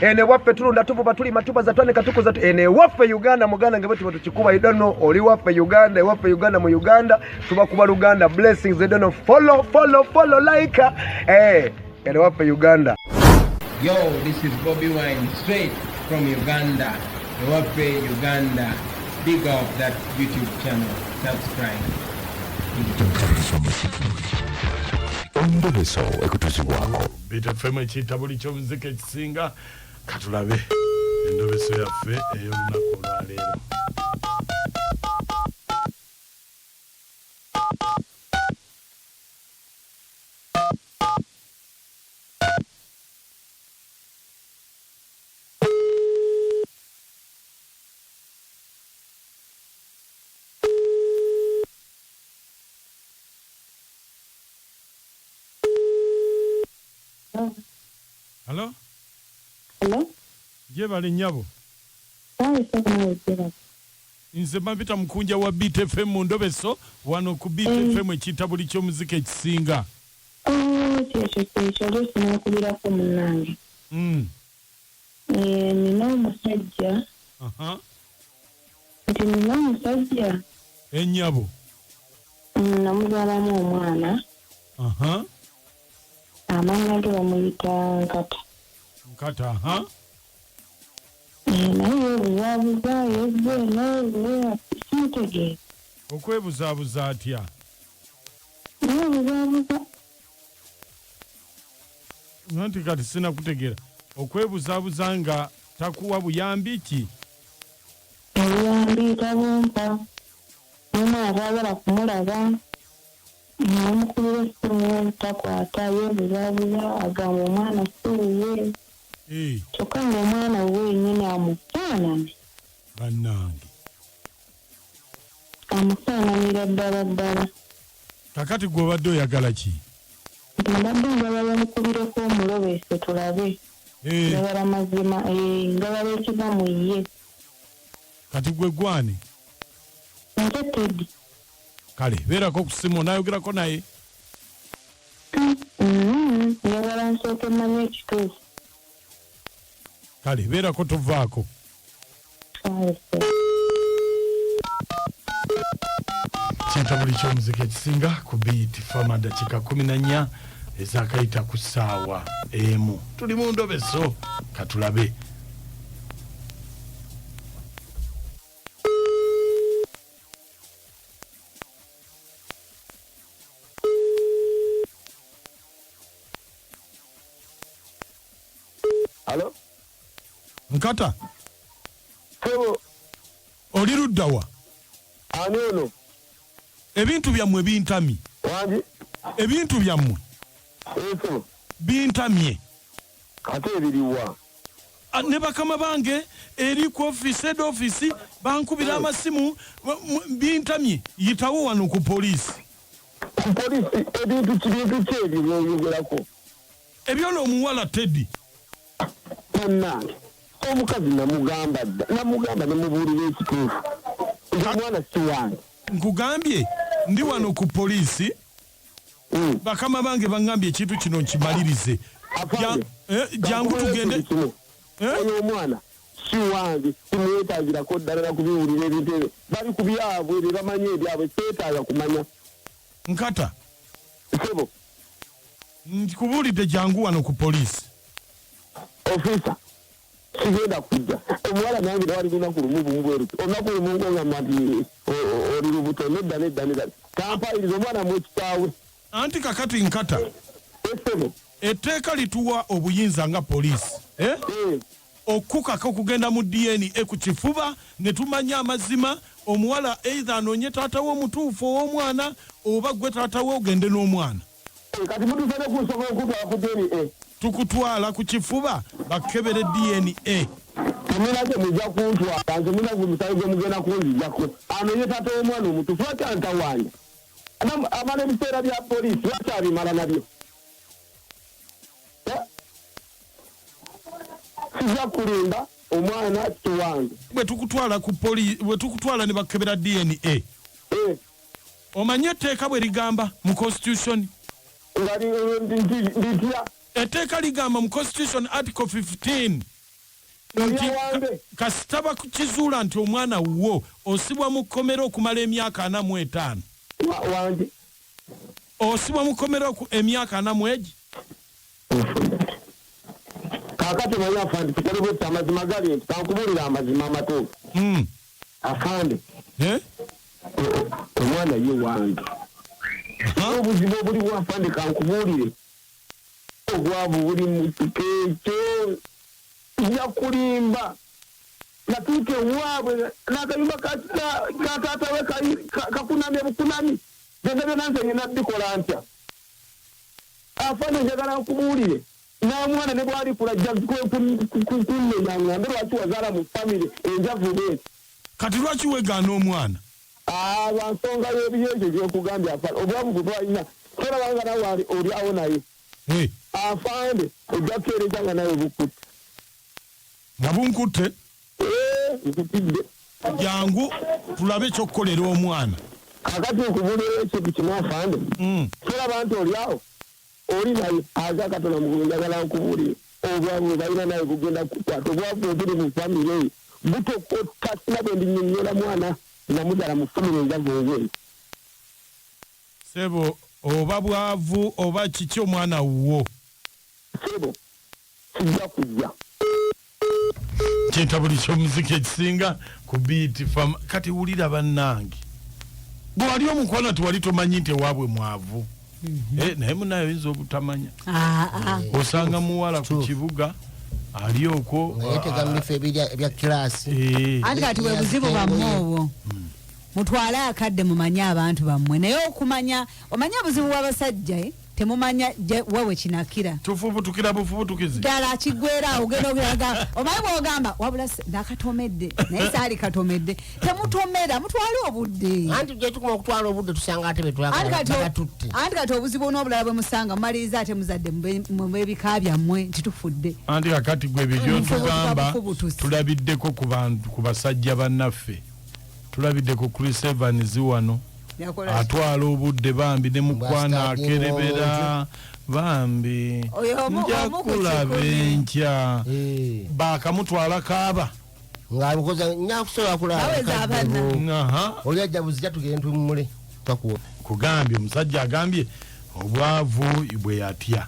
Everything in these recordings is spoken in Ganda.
ene waffe tulunda tuvuba tuli matuba za twane katukuza ene waffe Uganda muganda nga batu tukikuba I don't know oli waffe Uganda waffe Uganda mu Uganda tuba kuba Uganda blessings I don't know follow like ene waffe Uganda. Yo, this is Bobby Wine straight from Uganda. Waffe Uganda. Big up that YouTube channel. Subscribe. Endobeso ekutuzibwako bitafemu ekitabo ky'omuziki ekisinga katulabe endobeso yaffe ey'olunaku olwaleero. Hello? Hello? Jebale nnyabo. Nze Mabita Mukunja wa BTFM mu Ndobeso wano ku BTFM ekitabo ky'omuziki ekisinga. Kyekyo sinakubirako munnange. Nina omusajja. Nti nina omusajja. Ennyabo. Namuzaalamu omwana. Amannya ge bamuyita Nkata. Nkata, naye obuzaabuza yezze naye simutegeera. Okwebuzaabuza atya? Naye obuzaabuza. Nanti kati sinakutegeera. Okwebuzaabuza nga takuwa buyambi ki? Obuyambi tabumpa. Mama ataagala kumulaba. Namukubira essimu takwata yeebuzaabuza agamba omwana siwuye. Kyokka ng'omwana wenyini amufaanane. Bannange. Amufaananira ddala. Kakati gwe obadde oyagala ki? Mbadde njagala bamukubireko omulobeese tulabe. Njagala mazima njagala ekiva mu ye. Kati gwe gwani? Nte Teddy. Kale beerako ku ssimu onaayogerako naye. Njagala nsooke mmanye ekituufu. Kale beerako tovaako. Kintabuli ky'omuziki ekisinga ku biiti fama dakiika 14 ezakayita ku ssaawa emu. Tuli mu Ndobeso katulabe. Hello? Nkata? Hello? Oli ludda wa? Ani ono? Ebintu byammwe bintamye. Wangi? Ebintu byammwe bintamye. Kati ebiriwa? Ne bakama bange eri ku head office bankubira amasimu bintamye. Yitawo wano ku poliisi. Ku poliisi ebintu ki ebyogerako? Ebyono omuwala Teddy. Omukazi namugamba nemubuulira ekituufu. Omwana si wange. Nkugambye ndi wano ku poliisi. Bakama bange bangambye ekintu kino nkimalirize. Jangu tugende. Oyo omwana si wange simwetaagirako ddala na kubiwulira ebintu ebyo. Bali ku byabwe bye bamanyi ebyabwe seetaaga kumanya. Nkata. Sebo. Nkikubuulidde jangu wano ku poliisi. Ofisa. Sigenda kujja. Omuwala nange wali lunaku lumu bungweru. Olunaku lumu ng'ogamba nti oli lubuto nedda. Kampayiriza omwana mwekitaawe. Anti kakati Nkata. Sebo. Etteeka lituwa obuyinza nga poliisi. Okukaka okugenda mu DNA ku kifuba ne tumanya amazima omuwala either anoonye taata we omutuufu ow'omwana oba gwe taata we ogende n'omwana. Kati mutuuse ne ku nsonga okutwala ku DNA. Tukutwala ku kifuba bakebere DNA. Temuna kye mujja kuntwala nze muna gwe musayi gwe mugenda kunzijjako. Anoonye taata w'omwana omutuufu ate antawaanya. Amala ebiseera bya poliisi lwaki abimala nabyo? Sijja kulinda omwana kiwange. Bwe tukutwala ku poliisi, bwe tukutwala ne bakebera DNA. Omanye etteeka bwe ligamba mu constitution. Nga nditya. Etteeka ligamba mu constitution article 15. kasitaba kukizuula nti omwana wo osibwa mu kkomera okumala emyaka 45 wange osibwa mu kkomera emyaka 40 kakati naye afande tukolebwete amazima gali enti kankubulira amazima amatuufu afande omwana ye wange obuzibu obuliwo afande kankubulire obwavu buli mu kika ekyo yakulimba natuuka ewaabwe n'akayumba ka taata we kakunamye bukunami byonna byonna nze ngenda bikola ntya afande njagala nkubuulire n'omwana ne bw'alikula ajja kunnenyanga lwaki wazaala mu famire enjavu beeti kati lwaki wegaana omwana lwansonga y'ebyekyo gyokugambye afande obwavu bwe twalina tolabanga nawe oli awo naye afande ojja kuteereza nga nawe bukutte nga bunkutte nkutidde jangu tulabe ekyokukolera omwana kakati okubulira ekintu kimu afande tolaba nti oli awo oli naye aza katona mugulu njagala nkubuulire obwavu bwe balina naye bugenda kukwata obwavu obuli mu famire eyo butokotta sina bwe ndinyonnyola mwana namudala mu famire enjavu enjeeyo sebo oba bwavu oba kiki omwana wo sebo kijja kujja kintabuli ky'omuziki ekisinga ku biiti fam kati wulira bannange bwe wali omukono tewali tomanyi nti ewaabwe mwavu naye munayo oyinza obutamanya osanga muwala ku kibuga ali okwo yetegambife ebya kirasi anti kati bwe buzibu bwammwe obwo mutwale akadde mumanye abantu bammwe naye okumanya omanya buzibu bw'abasajja temumanya wewe kinakira tufubutukira bufubutukizi ddala kigwera ogenda ogiraga omanyi bw'ogamba wabula nakatomedde naye saali katomedde temutomera mutwale obudde anti gye tukuma okutwala obudde tusanga ate betwagatutte anti kati obuzibu n'obulala bwe musanga mumaliriza ate muzadde mu bebika byammwe nti tufudde anti kakati gwe ebyo tugamba tulabiddeko ku basajja bannaffe tulabiddeko Chris Evans wano atwala obudde bambi ne mukwana akerebera bambi njakulaba enkya bakamutwala kaaba ng'alukoza nyakusobola kulaba oli ajja buzija tugende tumule twakuwa kugambye omusajja agambye obwavu bwe yatya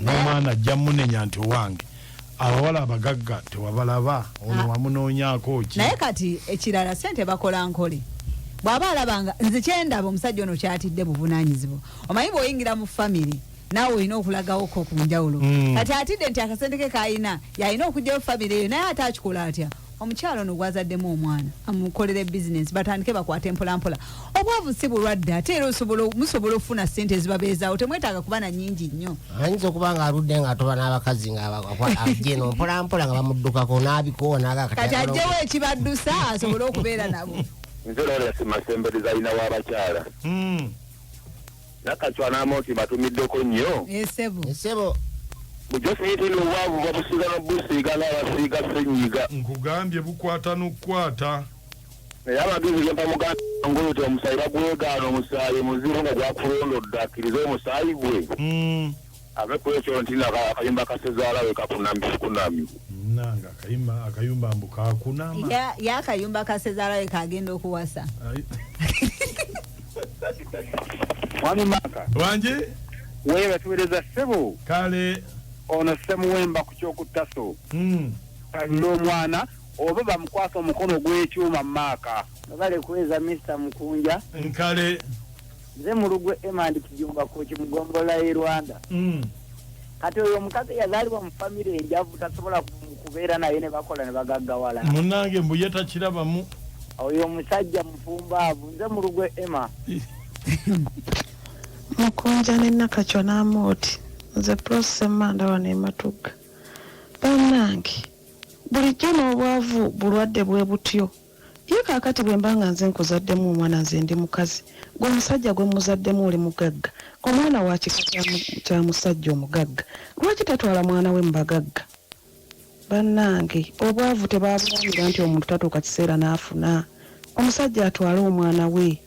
n'omwana ajja munenya nti owange abawala abagagga tewabalaba ono wamunoonyaako ki naye kati ekirala sente bakola nkole bw'aba alabanga nze kyendaba omusajja ono kyatidde buvunaanyizibwa omanyi bw'oyingira mu famire naawe olina okulagawoko ku njawulo kati atidde nti akasente ke kayina yalina okugyayo famire eyo naye ate akikola atya omukyalo ono gwazaddemu omwana amukolera bizinesi batandike bakwate mpolampola obwavu si bulwadde ate era musobola okufuna sente ezibabeezaawo temwetaaga kuba na nnyingi nnyo ayinza okuba ng'aludde ng'atoba n'abakazi ng'ajjeno mpolampola nga bamuddukako n'abikoowa kati ajjewo ekibaddusa asobole okubeera nabo nze lolesi masemberiza alina w'abakyala nakacwa n'amoti batumiddeko nnyo esebo bujo siyitira obwavu babusiiga n'obusiiga n'abasiiga ssenyiga nkugambye bukwata n'okukwata naye amagezi gempa muganda ngulu ti omusaayi bagwegaana omusaayi muzibu nga gwakulondodde akkirize omusaayi gwe ave ku ekyo nti akayumba kasezaalawe kakunami nanga akayumba mbu kakunama ya akayumba kasezaalawe kagenda okuwasa mwami maka wanje wewe batuweereza ssebo kale ono semuwemba ku kyokutaso kalula omwana oba bamukwasa omukono gw'ekyuma maaka bale kuweza Mr. Mukunja nkale nze mulugwe emandi kijumba ku kimugombola e Rwanda kati oyo omukazi yazaalibwa mu famire enjavu tasobola kubeera naye ne bakola ne bagaggawala munange mbu ye takirabamu oyo omusajja mufumbaavu nze mulugwe ema Mukunja ne Nakacwa n'amooti nze Prose Manda wano e Matugga bannange bulijjo n'obwavu bulwadde bwe butyo ye kaakati bwe mbanga nze nkuzaddemu omwana nze ndi mukazi gwe omusajja gwe muzaddemu oli mugagga omwana wa kika kya musajja omugagga lwaki tatwala mwana we mubagagga bannange obwavu tebaabulanira nti omuntu tatuuka kiseera n'afuna omusajja atwale omwana we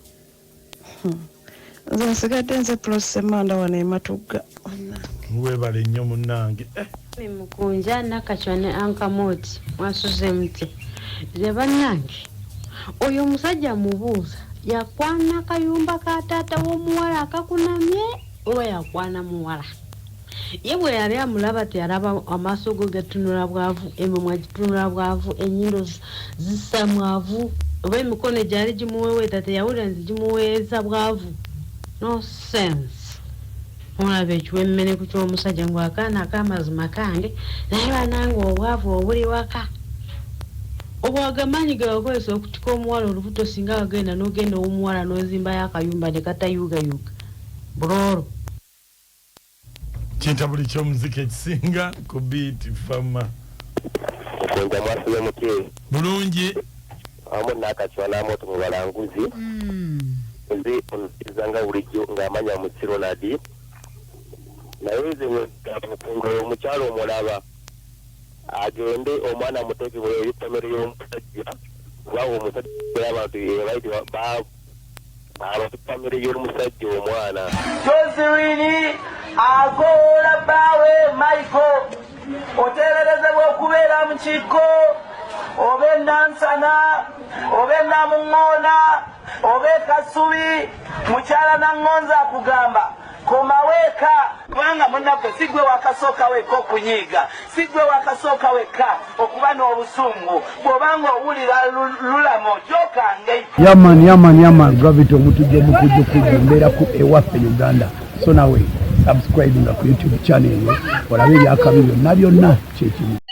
nze nsigadde nze Prose Manda wano e Matugga webale nnyo munnange Mukunja nakachwane ankamoti mwasuze mti zebanange oyo musajja mubuuza yakwana kayumba ka taata w'omuwala akakunamye oba yakwana muwala ye bwe yali amulaba teyalaba amaaso go gatunula bwavu emimwa gitunula bwavu ennyindo zissa mwavu oba emikono gyali gimuweweeta teyawulira nti gimuweeza bwavu no sense olaba ekiwemmene ku ky'omusajja ngu akaana ak'amazima kange naye banange obwavu obuli waka obwagamanyi gabakozesa okutika omuwala olubuto singa agenda n'ogenda ow'omuwala n'ozimbayo akayumba ne katayugayuga bulolo kinta buli ky'omuzika ekisinga ku biiti fama Mukunja mwasule muke bulungi amu nakachwanamoto mu balanguzi nzi onzanga bulijjo ng'amanya mu Ronald naye nze mukunga omukyalo omulaba agende omwana mutoki bwe yitomere y'omusajja waawo omusajja abantu ebaiti abantu famire y'omusajja omwana Josephine agola bawe Michael oteererezebwa okubeera mu kiko oba enansana oba enamuŋŋoona oba ekasubi mukyala naŋŋonza akugamba komaweeka kubanga munaffe sigwe wakasooka weka okunyiiga sigwe wakasooka weka okuba n'obusungu bw'obanga owulira lulamo jokange yaman gravity omutujja omukujjukuju mbeera ku ewaffe Uganda so nawe subscribinga ku YouTube channel eyo olabe ebyakabi byonna kyekimu